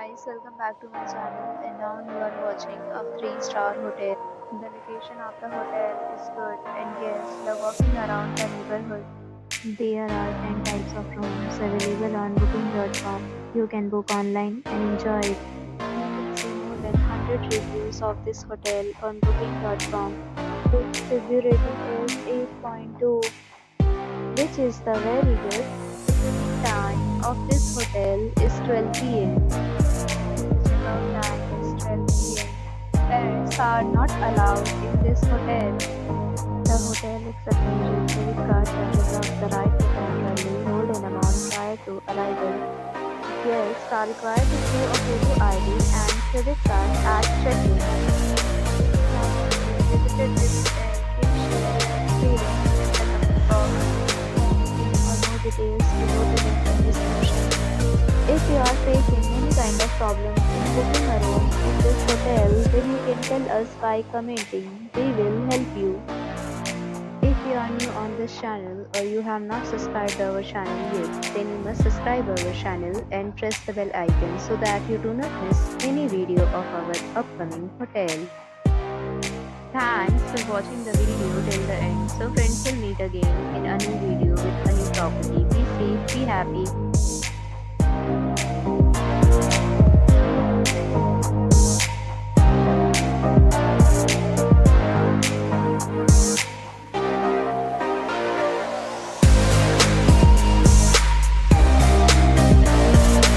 guys, welcome back to my channel and now you are watching a 3-star hotel. The location of the hotel is good and guests love walking around the neighborhood. There are 10 types of rooms available on booking.com. You can book online and enjoy it. You can see more than 100 reviews of this hotel on booking.com. Its review rating is 8.2, which is the very good. Time of this hotel is 12 p.m. Check-out time is 12 p.m. Pets are not allowed in this hotel. The hotel accepts major credit cards and reserves the right to temporarily hold an amount prior to arrival. Guests are required to show a photo ID and credit card at check-in. Visited this hotel, please share your experience in the comment box. For more details, below the link in description. If you are facing any kind of problem in booking a room in this hotel, then you can tell us by commenting. We will help you. If you are new on this channel or you have not subscribed our channel yet, then you must subscribe our channel and press the bell icon so that you do not miss any video of our upcoming hotel. Thanks for watching the video till the end. So friends, will meet again in a new video with a new property. Be safe, be happy.